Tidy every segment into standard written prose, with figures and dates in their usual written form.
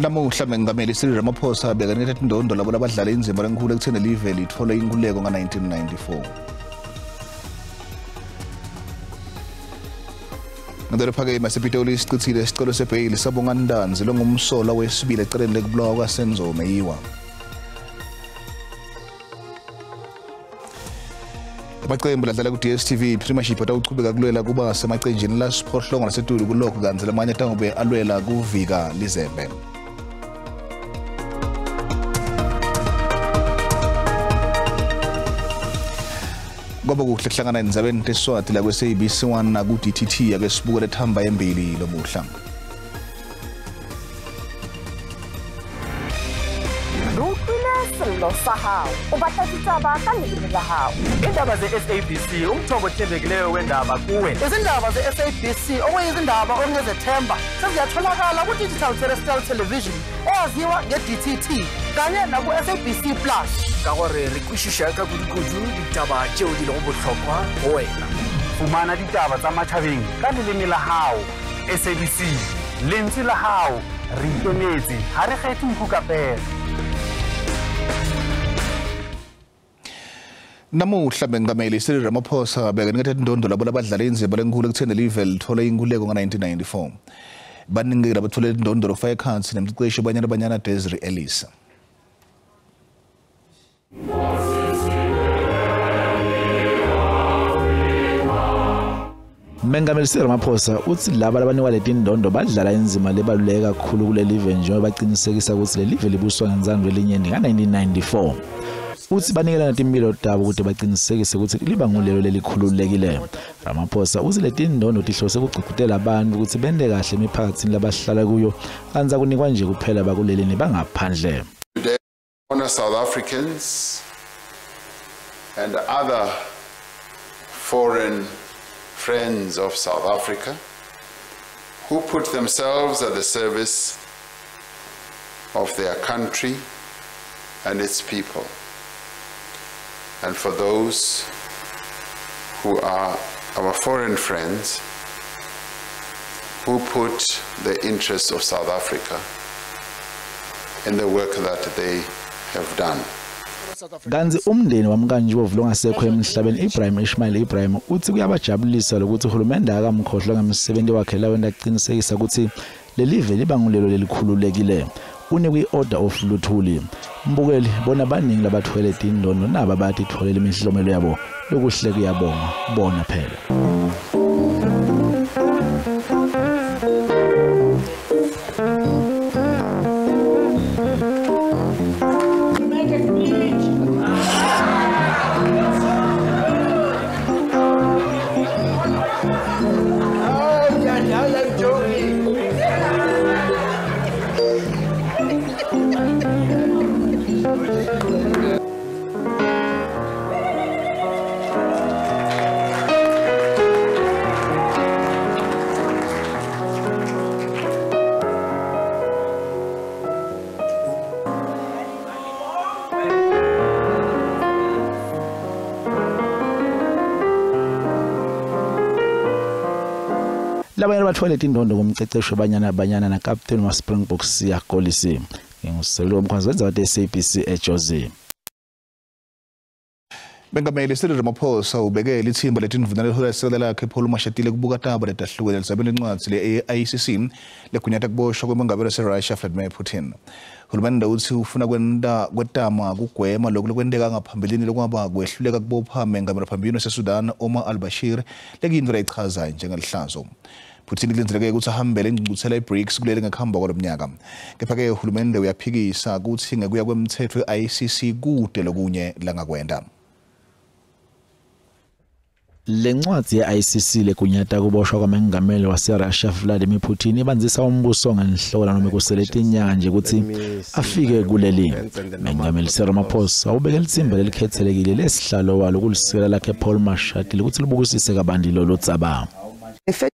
Namuhla mengameli Cyril Ramaphosa bekanike indondo labo labadlala inzima lenkulu ekutheni live lithole inkululeko nga-1994. Ngedere phakeme sepitoli isichithile isicelo sebhayili sabonga Ndanzi longumsola wesibili eceleni lekubulawa kwaSenzo Meyiwa. Abaqembu ladlala ku-DSTV Premiership atawuchubeka kulwela kuba semaqenjini lasiphohlongo nasetulu kulokho kanzi lamanye atangube alwela kuvika Lizembe. Ngoba kuhle kuhlangana endzabeni tesiSwati la kwe-SABC 1 naku-DTT ake sibukele thamba embili lomuhla. Lo sahau ubatha Tindzaba kanini la hao indaba ze-SABC umthombo othembekileyo wendaba kuwe izindaba ze-SABC okuyizindaba okunezethemba seziyatholakala ku-digital terrestrial television eyaziwa nge-DTT kanye naku-SABC Plus ka gore re kwešiša ka kudu ditaba tšeo di lego bohlokwa go wena fumana ditaba tsa matšhabeng ka leleme la hao SABC lentswe la hao re ikemetse ga re kgethe nkuka fela. Namuhla mengameli Cyril Ramaphosa bekanike indondo labo labadlala inzima lenkulu ekutheni live lithole inkululeko nga-1994. Baningi labathole indondo lokufaka ekhansi nemcicisho banyana Desiree Elisa. Mengameli Cyril Ramaphosa uthi laba labanikwa leti indondo badlala inzima lebaluleke kakhulu kule live njengoba baqinisekisa ukuthi le live libuswa ngenzando elinyeni nga-1994. Uthi banikela netimpilo tabo ukuthi baqinisekise ukuthi liba ngulelo lelikhululekile. Ramaphosa uthi leti indondo tihlose ukugcugcutela abantu ukuthi bende kahle emiphakathini labahlala kuyo kanza kunikwa nje kuphela bakuleleni bangaphandle. Today honor South Africans and other foreign friends of South Africa who put themselves at the service of their country and its people. And for those who are our foreign friends who put the interests of South Africa in the work that they have done. Ganzi umndeni wamkanji wovulongasekho emhlabeni Ibrahim Ismail Ibrahim uthi kuyabajabulisa lokuthi uhulumende akamkhohlwa ngemsebenzi wakhe lawo ndaqinisekisa ukuthi le live liba ngulelo lelikhululekile. Unikwe order of luthuli mbukeli bona baningi labathwele indondo naba bathi tholela imihlomelo yabo lokuhle kuyabonga bona phela. Labanye bathwele indondo kumcecesho banyana na captain wa Springboks yakolisi nguselo omkhwazi wenza wa SABC eJozi. Bengameli Cyril Ramaphosa ubekele ithimba letinvunana lehola lakhe Paul Mashatile kubuka taba letahlukene lisabela incwadi le-ICC lekunyata kuboshwa kwemongameli waseRussia Vladimir Putin. Hulumende uthi ufuna kwetama kugwema lokhu lokwendeka ngaphambilini lokwaba kwehluleka kubopha mengameli phambili waseSudan Omar al-Bashir lekuyinto layichaza njengelihlazo. Putin kulindeleke ukuthi ahambele ingcungcuthela iBRICS kulele ngekuhamba kwalomnyaka. Kepha-ke uhulumende uyaphikisa ukuthi ngekuya kwemthetho we-ICC kude lokunye langakwenda. Lencwadi ye-ICC lekunyata kuboshwa kwamengameli waseRussia Vladimir Putin ibanzisa umbuso ngenhlola noma kuseleti inyanga nje ukuthi afike kuleli. Mengameli Cyril Ramaphosa ubeke ithimba lelikhethelekile lesihlalo walo kulisekela lakhe Paul Mashatile ukuthi libukisise kabandilo loTsaba. The Federation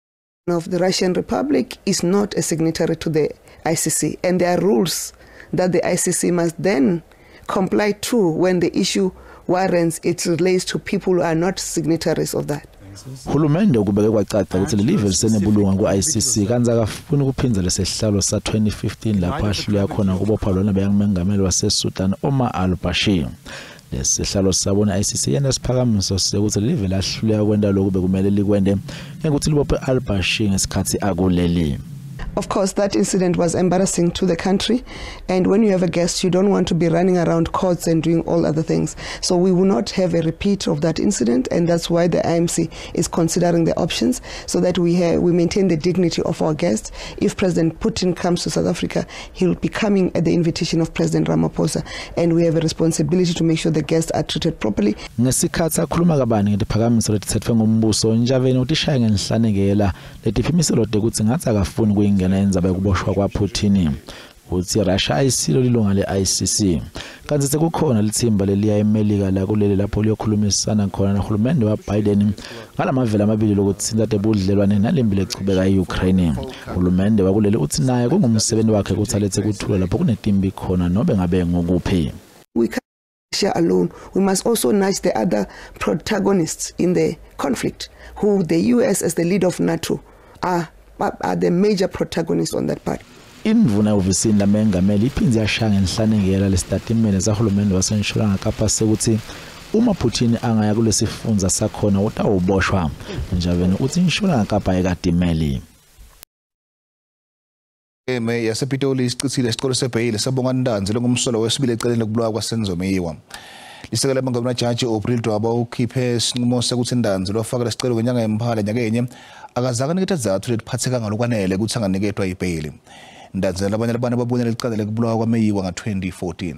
of the Russian Republic is not a signatory to the ICC, and there are rules that the ICC must then comply to when the issue warrants it relates to people who are not signatories of that. Hulumende ukubeke kwacaca ukuthi le live lisenebulunga ku-ICC kanti akafuni ukuphinza lesihlalo sa 2015 lapho ahluleka khona ukubopha lona beyangumengameli waseSudan Omar al-Bashir. Lesihlalo sabona ICC yena siphakamiso sokuthi live lahluleka kwenda lokhu bekumele likwende ukuthi libophe al-Bashir ngesikhathi akuleli. Of course, that incident was embarrassing to the country, and when you have a guest, you don't want to be running around courts and doing all other things. So we will not have a repeat of that incident, and that's why the IMC is considering the options so that we maintain the dignity of our guests. If President Putin comes to South Africa, he'll be coming at the invitation of President Ramaphosa, and we have a responsibility to make sure the guests are treated properly. Ngesikhathi akhuluma kabani ngesiphakamiso lesithethwe ngombuso Njaveni utishaya ngenhlanekela letiphimiselo ukuthi ngathi akafuni kuyingena endzaba yokuboshwa kwa Putin. Uthi Russia ayisilo lilunga le-ICC kanti sekukhona lithimba leliya eMelika la kuleli lapho liyokhulumisana khona nohulumende waBiden ngalamavela amabili lokuthinta tebudlelwane nalembi lechubeka eUkraine. Uhulumende wakuleli uthi naye kungumsebenzi wakhe ukuthi alethe kuthula lapho kunetimbi khona nobe ngabe ngokuphi. We can't share alone. We must also nudge the other protagonists in the conflict, who the US as the leader of NATO are the major protagonists on that part. Indvuna uvisini lamengameli iphinzi yashaya ngenhlanekela lesitatimende sahulumende wasenshulanga Kapa sekuthi uma Putin angaya kulesifunza sakhona utawuboshwa. Njaveni uthi inshulanga Kapa ayikadimeli. Yasepitoli isicithile isikole sebhayile sabonga Ndanzi lengumsolo wesibili eceleni lokubulawa kwaSenzomiwa. Lisekela bangabona jaji April Dwaba ukhiphe isinqumo sekuthi Ndanzi lofaka lesicelo kwenyanga yemphala nyaka enye akazange nikethe izathu letiphatheka ngalokwanele ukuthi anganiketwa ibhayili. Ndanzi labanye abantu babona licala lekubulawa kwaMeyiwa nga-2014.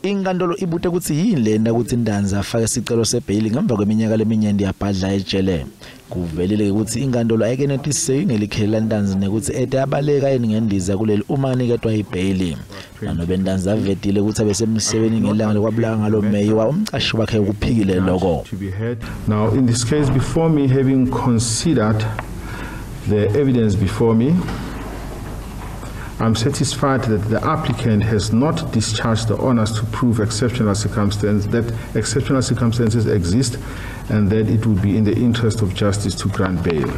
Inkantolo ibute ukuthi yini lena ukuthi Ndanzi afake isicelo sebhayili ngemva kweminyaka leminyenti yabhadla ejele. Kuvelile ukuthi inkantolo ayikenetise ngelikheli Ndanzi nekuthi ede abaleka yini ngendiza kuleli uma aniketwa ibhayili. Nanobe Ndanzi avedile ukuthi abesemsebeni ngelanga lokwabulaka ngalo Meyiwa umcashi wakhe ukuphikile lokho. Now in this case before me, having considered the evidence before me, I'm satisfied that the applicant has not discharged the honors to prove exceptional circumstances, that exceptional circumstances exist and that it would be in the interest of justice to grant bail.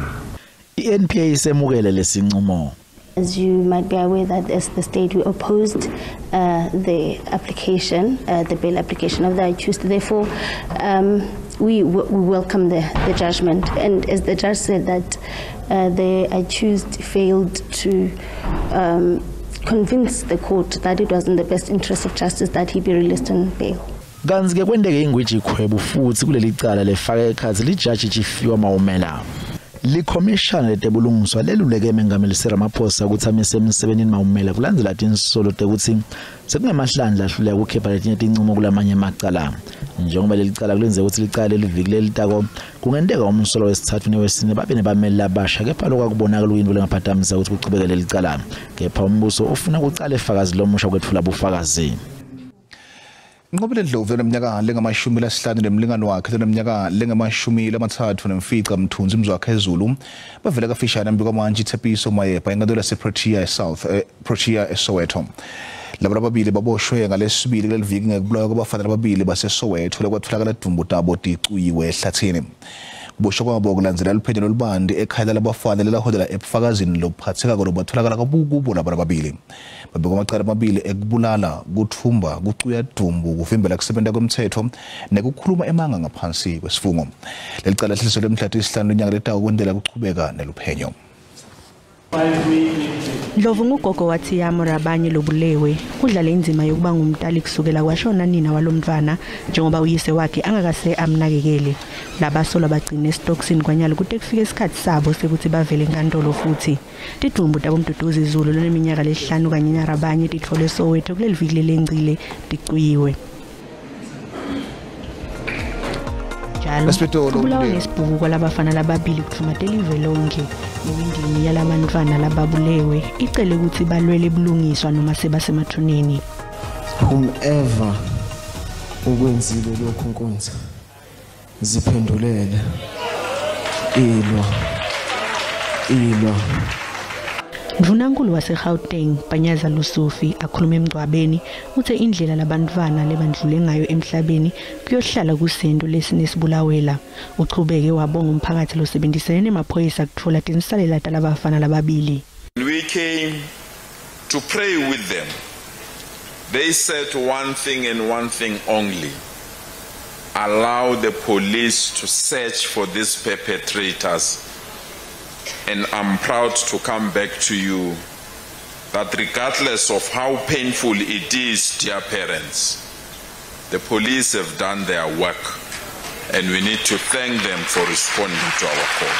INPA isemukele lesinqumo. As you might be aware that as the state we opposed the application, the bail application of the accused. Therefore, we welcome the judgment. And as the judge said that the accused failed to convince the court that it was in the best interest of justice that he be released on bail. Kanzi ke kwendeke ingwiji ikhwebu futhi kuleli cala lefaka ekhathi lijaji Chifiwa Maumela. Likhomishana letebulungiswa leluleke emengameli Ramaphosa ukuthi amise emsebenzini Maumela kulandzela tinsolo tekuthi sekungamahlandla ahluleka ukukhipha letinye tincumo kulamanye amacala. Njengoba lelicala kulenze ukuthi licala leliviki lelitako kungendeka umsolo wesithathu newesine babene bameli abasha kepha lokwakubonakala uyinto lengaphathamisa ukuthi kuchubeke lelicala. Kepha umbuso ufuna kucala ifakazi lomusha kwethula bufakazi. Ngobele Ndlovu leminyaka lengamashumi lasihlanu nemlingano wakhe leminyaka lengamashumi lamathathu nemfica Mthunzi Mzwakhe eZulu bavela kafishana mbiko manje Thepiso Mayepa engadola seProtea eSouth Protea eSoweto. Laba ababili baboshwe ngalesibili leliviki ngekubulawa kwabafana ababili baseSoweto lekwatholakala Dumbu Tabo ticuyiwe ehlathini. Kuboshwa kwabo kulandzela luphenyo lolubandi ekhaya labafana lelahodela ebufakazini lobuphatheka kolobatholakala kabukubo laba ababili. Babekwa amacala amabili ekubulala, kuthumba, kucuya Dumbu, kuvimbela kusebenza kwemthetho nekukhuluma emanga ngaphansi kwesifungo. Lelicala lihliselwe emhlathu isihlanu lenyanga letawo kwendela kuchubeka neluphenyo. Ndlovu ngugogo wathi yamora abanye lobulewe udlala inzima yokuba ngumntali kusukela kwashona nina walomntwana njengoba uyise wakhe angakase amnakekele. Labasola bagcina estoksini kwanyalo kuthi kufike isikhathi sabo sekuthi bavele enkantolo futhi. Tidumbu Tabo Mduduzi Zulu leminyaka lesihlanu kanye narabanye tithole Soweto kuleliviki lelengcile ticuyiwe. Kubulawa nesibhuku kwalabafana lababili kuthumatela ive lonke imindeni yalamantwana lababulewe icele ukuthi balwele ebulungiswa noma sebasemathuneni. Whomever ukwenzile lokho Nkonzo ziphendulele ilwa. Mvunankulu waseGauteng Panyaza Lusufi akhuluma emgcwabeni uthe indlela labantwana lebandlule ngayo emhlabeni kuyohlala kusendo lesinesibulawela. Uchubeke wabonga umphakathi losebenzisene nemaphoyisa ukuthola tinsalela talabafana lababili. We came to pray with them. They said one thing and one thing only. Allow the police to search for these perpetrators. And I'm proud to come back to you that regardless of how painful it is, dear parents, the police have done their work and we need to thank them for responding to our call.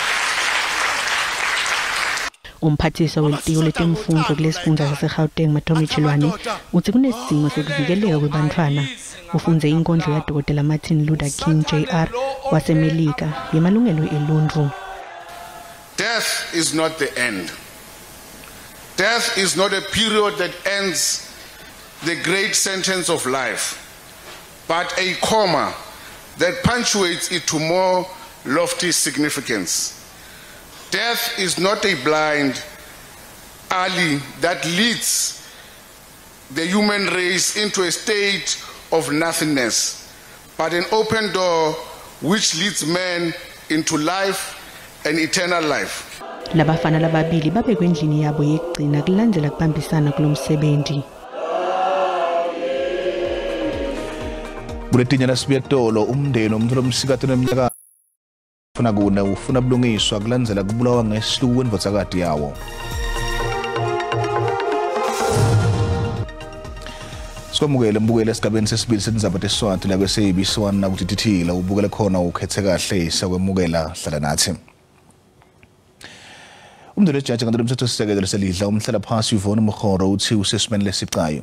Umphathiswa welitiko letemfundo kulesifunda saseGauteng Mathomi Chilwane uthi kunesidingo sokuvikeleka kwabantwana. Ufunze inkondlo yaDokotela Martin Luther King Jr. waseMelika yemalungelo eluntu. Death is not the end. Death is not a period that ends the great sentence of life, but a comma that punctuates it to more lofty significance. Death is not a blind alley that leads the human race into a state of nothingness, but an open door which leads men into life and eternal life. Labafana lababili babekwe endlini yabo yekugcina kulandela kubambisana kulomsebenzi. Buletinya lasibiyatolo umndeni omtholo umsikati neminyaka ufuna kuna ufuna bulungiswa kulandela kubulawa ngesihluku endvodzakati yawo. Sikwamukele mbukele esigabeni sesibili setindzaba tesiSwati la SABC 1 nakuthi tithila ubukele khona ukhethe kahle sakwemukela hlala nathi. Umndeni wejaji ngandelo umthethosisekelo selidla umhlala phasi uvona Mkhoro uthi usesimeni lesicayo.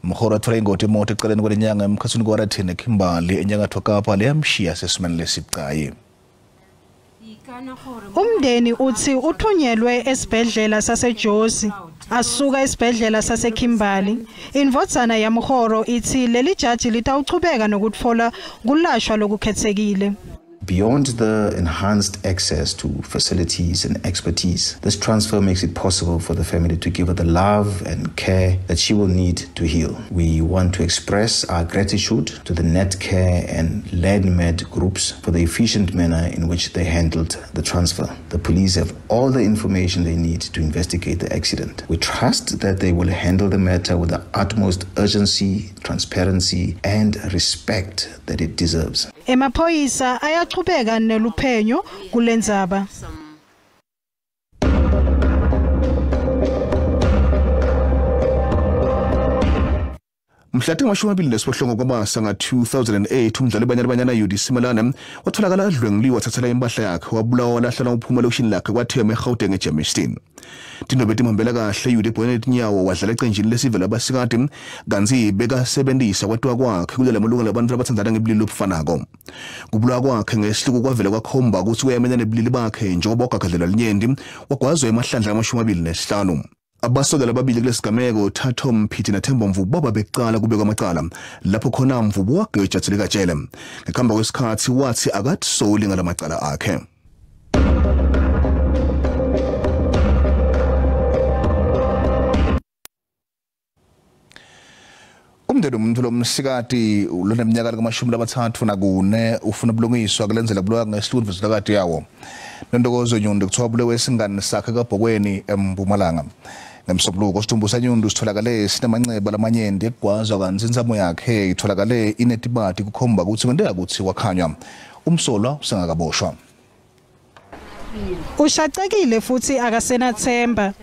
Mkhoro athola ingoti emoto eceleni kwelenyanga emkhathini kwaRathini eKhimbali enyakatho Kapa leyamshiya sesimeni lesicayi. Umndeni uthi uthunyelwe esibhedlela saseJozi asuka esibhedlela saseKhimbali. Indvodzana yaMkhoro ithi leli jaji litawuchubeka nokutfola kulashwa lokukhethekile. Beyond the enhanced access to facilities and expertise, this transfer makes it possible for the family to give her the love and care that she will need to heal. We want to express our gratitude to the Netcare and LandMed groups for the efficient manner in which they handled the transfer. The police have all the information they need to investigate the accident. We trust that they will handle the matter with the utmost urgency, transparency, and respect that it deserves. Emaphoyisa ayachubeka neluphenyo kulendzaba. Mhlati ngamashumi nesiphohlongo kwabasa nga 2008 umdlali banyana Yudi Simelane watholakala adlwengiliwe wathathela impahla yakhe wabulawa lahlala uphuma lokushini lakhe kwathema eGauteng eJemiston. Tindlovu timhambela kahle Yudi Bonnet Nyawo wadlala eqenjini lesivela abasikati kanti beka sebenzisa kwatwa kwakhe kulela malungelo abantu abathandana ngebulili obufanako. Kubulawa kwakhe ngesihluku kwavela kwakhomba ukuthi uyamenya nebulili bakhe njengoba ugagadlela linyenti wagwazwa emahlandla ama-25. Abasokela ababili kulesigameko Thato Mphiti naThemba Mvubu baba beqala kubekwa amacala lapho khona Mvubu wagejathele katshele ngekhamba kwesikhathi wathi akathsoli ngalamacala akhe. Umndeni umtholo umsikati ulona minyaka ka-34 ufuna bulungiswa kulenzela bulwa ngesihluku endvodzakati yawo. Nontokozo Nyundo kuthiwa bulewe isingane sakhe kaBhokweni eMpumalanga. Ngemsobuluko Sithumbusa Nyundo sitholakale sinamanceba lamanyende egwazwa kanzi insamo yakhe itholakale inetibati kukhomba ukuthi kwenteka ukuthi wakhanywa. Umsolwa usengakaboshwa. Ushacekile futhi akasenathemba.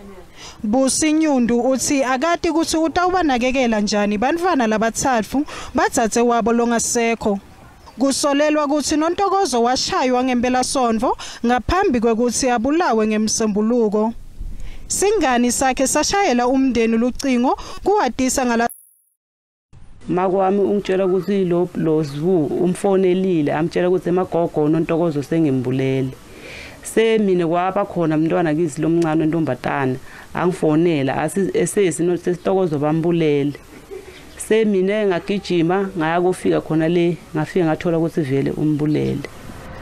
Busi Nyundo uthi akati ukuthi utawubanakekela njani bantwana labathathu bathathe wabo longasekho. Kusolelwa ukuthi Nontokozo washaywa ngempela sonto ngaphambi kwekuthi abulawe ngemsembuluko. Singani sakhe sashayela umndeni lucingo kuwadisa ngala Makwami ungitshela ukuthi loZvu umfonelile amtshela ukuthi emagogo Nontokozo sengimbulele. Semine kwaba khona umntwana kizi lomncane ntombatana angifonela asesino sesitokozo bambulele. Semine ngagijima ngaya kufika khona le ngafika ngathola ukuthi vele umbulele.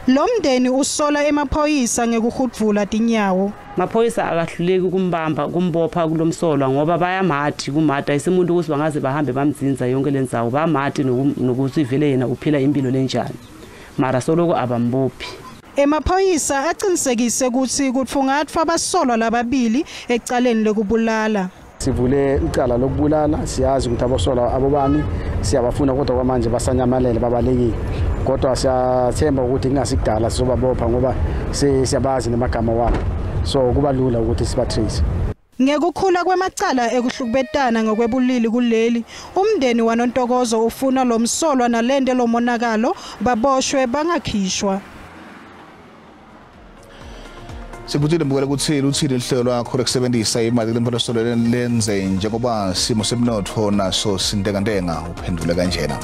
Lo mndeni usola emaphoyisa ngekuhudvula tinyawo. Maphoyisa akahluleki ukumbamba kumbopha kulomsolwa ngoba bayamathi kumata isimuntu ukuthi bangaze bahambe bamdzinza yonke lendzawo bamathi nokuthi vele yena uphila impilo lenjani mara soloko abambophi. Emaphoyisa aqinisekise ukuthi kutfungatfwa abasolwa lababili ecaleni lokubulala. Sivule icala lokubulala siyazi ukuthi abasolwa abobani siyabafuna kodwa kwamanje basanyamalele babalekile. Kodwa siyathemba ukuthi kungasikudala sizobabopha ngoba siyabazi nemagama wabo. So kuba lula ukuthi sibatrace. Ngekukhula kwemacala ekuhlukubetana ngokwebulili kuleli, umndeni waNontokozo ufuna lo msolwa nalende lo monakalo baboshwe bangakhishwa. Sibutile mbukela ukuthi luthile ihlelo lwakho lokusebenzisa imali lempholo lenze njengoba simo semnotho naso sintengantenga uphendule kanjena.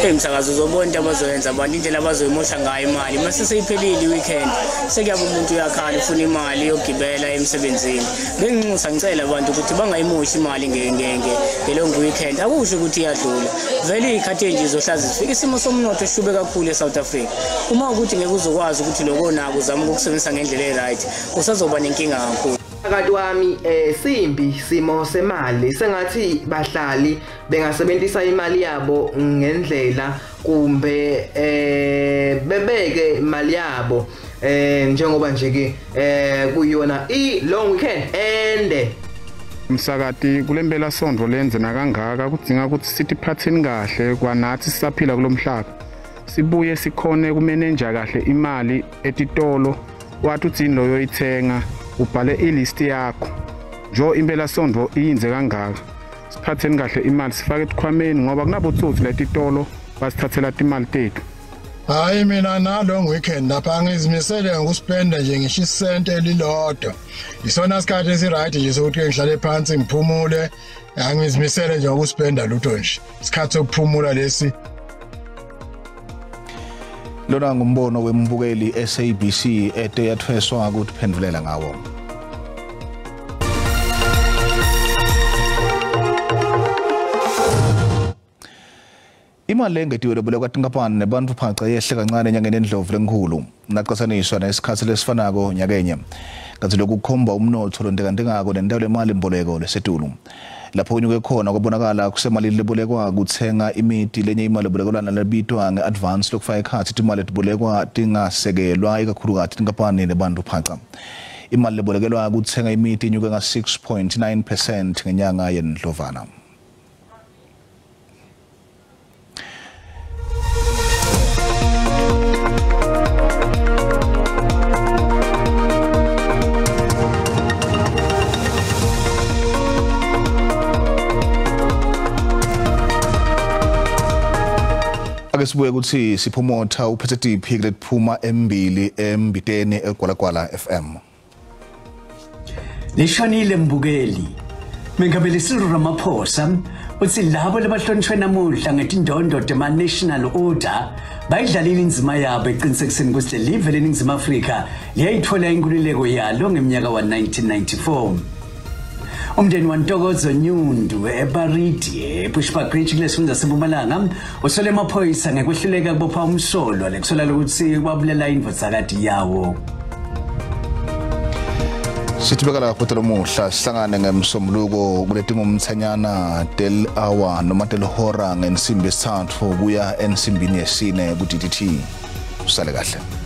Emsakazo zobonke abazoyenza abantu indlela abazoyimosha ngayo imali mase seyiphelile weekend sekuyaba umuntu uyakhala ufuna imali yokugibela emsebenzini benginxusa ngicela abantu ukuthi bangayimoshi imali ngelongo weekend akusho ukuthi iyadlula vele ikhathi nje izohlaza zifika isimo somnotho shube kakhulu eSouth Africa uma ukuthi ngeke uzokwazi ukuthi lokho nako uzama ukusebenzisa ngendlela eright usazoba nenkinga kakhulu. Phakathi wami simbi simo semali sengathi bahlali bengasebenzisa imali yabo ngendlela kumbe bebeke imali yabo njengoba nje ke kuyona long weekend ende Msakati kulembela sondvo lenzena kangaka kudzinga ukuthi sithi phatheni kahle kwanathi sisaphila kulomhlaba sibuye sikhone kumanage kahle imali etitolo wathi uthini loyo ithenga ubhale ilist yakho jo impela sondvo iyinze kangaka siphatheni kahle imali sifake etikhwameni ngoba kunabotsotsi letitolo basithathela imali tethu. Hayi mina na long weekend lapha ngizimisele ngokuspenda nje ngisho isent elilodwa isona isikhathi esiright nje sokuthi ngihlale phansi ngiphumule angizimisele nje ngokuspenda lutho nje isikhathi sokuphumula lesi. Lona ngumbono wembukeli SABC ete yathweswa ukuthi phendulela ngawo. Imali engetiwe lobolekwa tinkampani nebantu phanca yehle kancane enyangeni endlovu lenkhulu nacasaniswa nesikhathi lesifanako nyakenye kanti lokhu kukhomba umnotho lontekantengako nendawo lemali mboleko lesetulu lapho unyuke khona kwabonakala kusemalini lebolekwa kuthenga imithi lenye imali ebolekelwana lebitwa nge-advance lokufaka ekhathi imali etibolekwa tingasekelwa ikakhulukazi tinkampani nebantu phanca. Imali lebolekelwa kuthenga imithi inyuke nga-6.9% ngenyanga yendlovana. Sibuye ukuthi siphumotha uphethe tiphi letiphuma embili embiteni eGwalagwala FM. Lishonile mbukeli. Mengabelisiru Ramaphosa uthi labo labahlonishwe namuhla ngetindondo tema national order bayidlalile inzima yabo eqinisekiseni ukuthi live leNingizimu Afrika liyayithola inkululeko yalo ngeminyaka wa 1994. Umndeni waNtokozo Nyundu eBaridi eBushbuckridge kulesifunda seMpumalanga usole emaphoyisa ngekwehluleka kubopha umsolwa lekusola ukuthi kwabulela indvodzakati yawo. Sithibeka lapho telomuhla sihlangane ngemsombuluko kuletingumthanyana del hour noma del hora ngensimbi yesithathu kuya ensimbini yesine ku DTT. Usale kahle.